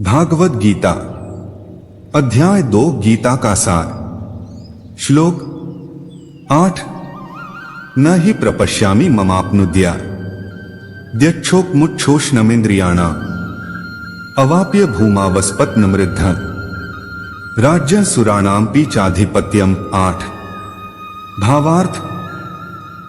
भागवत गीता अध्याय 2 गीता का सार। श्लोक 8। न हि प्रपश्यामि ममाप्नुद्या द्यक्षोक्मुच्छोष्णमिन्द्रियाणा अवाप्य भूमावस्पत्नमृद्ध राज्य सुराणामपि चाधिपत्यम। 8। भावार्थ,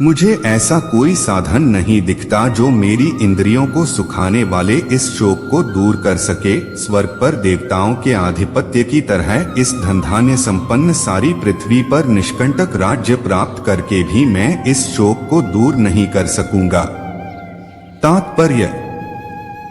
मुझे ऐसा कोई साधन नहीं दिखता जो मेरी इंद्रियों को सुखाने वाले इस शोक को दूर कर सके। स्वर्ग पर देवताओं के आधिपत्य की तरह इस धनधान्य संपन्न सारी पृथ्वी पर निष्कंटक राज्य प्राप्त करके भी मैं इस शोक को दूर नहीं कर सकूंगा। तात्पर्य,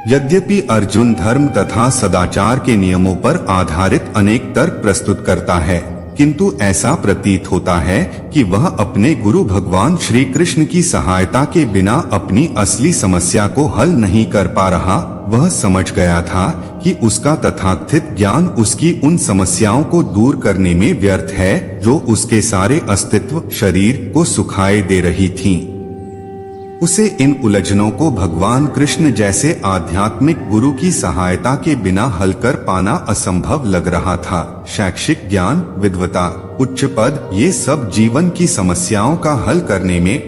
यद्यपि अर्जुन धर्म तथा सदाचार के नियमों पर आधारित अनेक तर्क प्रस्तुत करता है, किंतु ऐसा प्रतीत होता है कि वह अपने गुरु भगवान श्री कृष्ण की सहायता के बिना अपनी असली समस्या को हल नहीं कर पा रहा। वह समझ गया था कि उसका तथाकथित ज्ञान उसकी उन समस्याओं को दूर करने में व्यर्थ है जो उसके सारे अस्तित्व शरीर को सुखाए दे रही थीं। उसे इन उलझनों को भगवान कृष्ण जैसे आध्यात्मिक गुरु की सहायता के बिना हल कर पाना असंभव लग रहा था। शैक्षिक ज्ञान, विद्वता, उच्च पद, ये सब जीवन की समस्याओं का हल करने में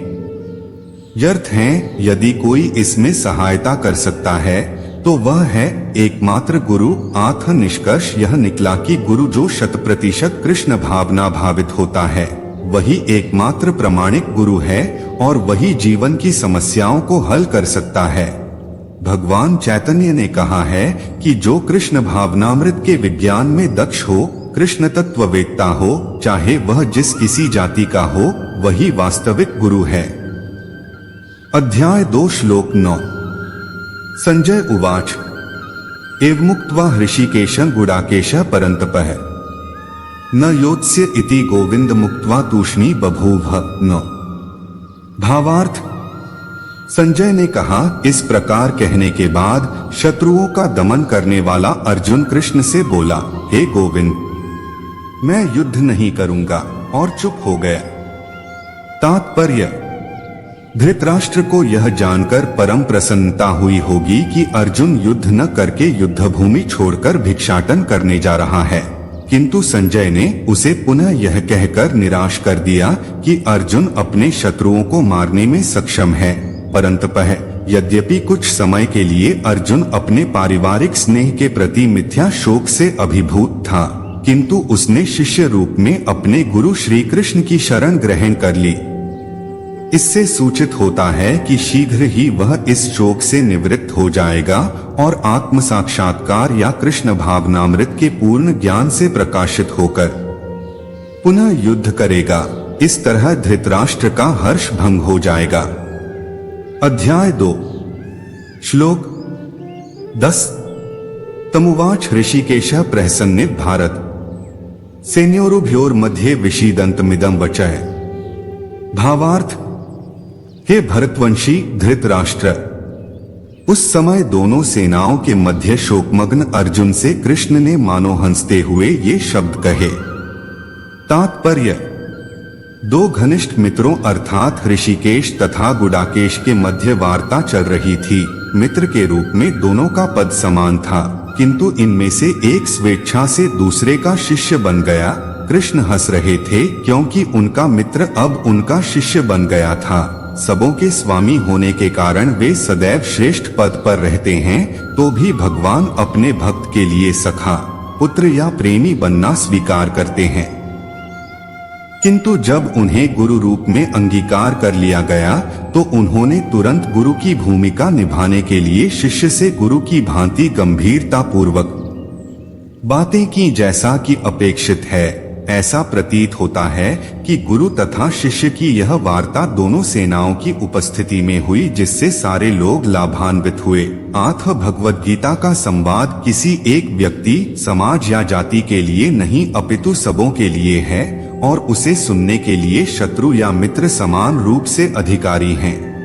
व्यर्थ हैं। यदि कोई इसमें सहायता कर सकता है तो वह है एकमात्र गुरु। आत्म निष्कर्ष यह निकला कि गुरु जो 100% कृष्ण भावना भावित होता है वही एकमात्र प्रामाणिक गुरु है और वही जीवन की समस्याओं को हल कर सकता है। भगवान चैतन्य ने कहा है कि जो कृष्ण भावनामृत के विज्ञान में दक्ष हो, कृष्ण तत्ववेत्ता हो, चाहे वह जिस किसी जाति का हो, वही वास्तविक गुरु है। अध्याय 2 श्लोक 9। संजय उवाच एवमुक्त्वा हृषिकेशं गुडाकेशः परन्तपः न योत्स्य इति गोविंद मुक्त्वा तूष्णी बभूव। न। भावार्थ, संजय ने कहा, इस प्रकार कहने के बाद शत्रुओं का दमन करने वाला अर्जुन कृष्ण से बोला, हे गोविंद, मैं युद्ध नहीं करूंगा, और चुप हो गया। तात्पर्य, धृतराष्ट्र को यह जानकर परम प्रसन्नता हुई होगी कि अर्जुन युद्ध न करके युद्धभूमि छोड़कर भिक्षाटन करने जा रहा है, किंतु संजय ने उसे पुनः यह कहकर निराश कर दिया कि अर्जुन अपने शत्रुओं को मारने में सक्षम है। परंतुपह, यद्यपि कुछ समय के लिए अर्जुन अपने पारिवारिक स्नेह के प्रति मिथ्या शोक से अभिभूत था, किंतु उसने शिष्य रूप में अपने गुरु श्री कृष्ण की शरण ग्रहण कर ली। इससे सूचित होता है कि शीघ्र ही वह इस शोक से निवृत्त हो जाएगा और आत्म साक्षात्कार या कृष्ण भावनामृत के पूर्ण ज्ञान से प्रकाशित होकर पुनः युद्ध करेगा। इस तरह धृतराष्ट्र का हर्ष भंग हो जाएगा। अध्याय 2 श्लोक 10। तमुवाच ऋषिकेशः प्रहसन्नित भारत सेनयोरुभयोर्मध्ये विषीदन्तमिदं वचः। भावार्थ, हे भरतवंशी धृतराष्ट्र, उस समय दोनों सेनाओं के मध्य शोकमग्न अर्जुन से कृष्ण ने मानो हंसते हुए ये शब्द कहे। तात्पर्य, दो घनिष्ठ मित्रों अर्थात ऋषिकेश तथा गुडाकेश के मध्य वार्ता चल रही थी। मित्र के रूप में दोनों का पद समान था, किंतु इनमें से एक स्वेच्छा से दूसरे का शिष्य बन गया। कृष्ण हंस रहे थे क्योंकि उनका मित्र अब उनका शिष्य बन गया था। सबों के स्वामी होने के कारण वे सदैव श्रेष्ठ पद पर रहते हैं, तो भी भगवान अपने भक्त के लिए सखा, पुत्र या प्रेमी बनना स्वीकार करते हैं। किंतु जब उन्हें गुरु रूप में अंगीकार कर लिया गया तो उन्होंने तुरंत गुरु की भूमिका निभाने के लिए शिष्य से गुरु की भांति गंभीरता पूर्वक बातें की, जैसा कि अपेक्षित है। ऐसा प्रतीत होता है कि गुरु तथा शिष्य की यह वार्ता दोनों सेनाओं की उपस्थिति में हुई, जिससे सारे लोग लाभान्वित हुए। अथ भगवद गीता का संवाद किसी एक व्यक्ति, समाज या जाति के लिए नहीं अपितु सबों के लिए है और उसे सुनने के लिए शत्रु या मित्र समान रूप से अधिकारी हैं।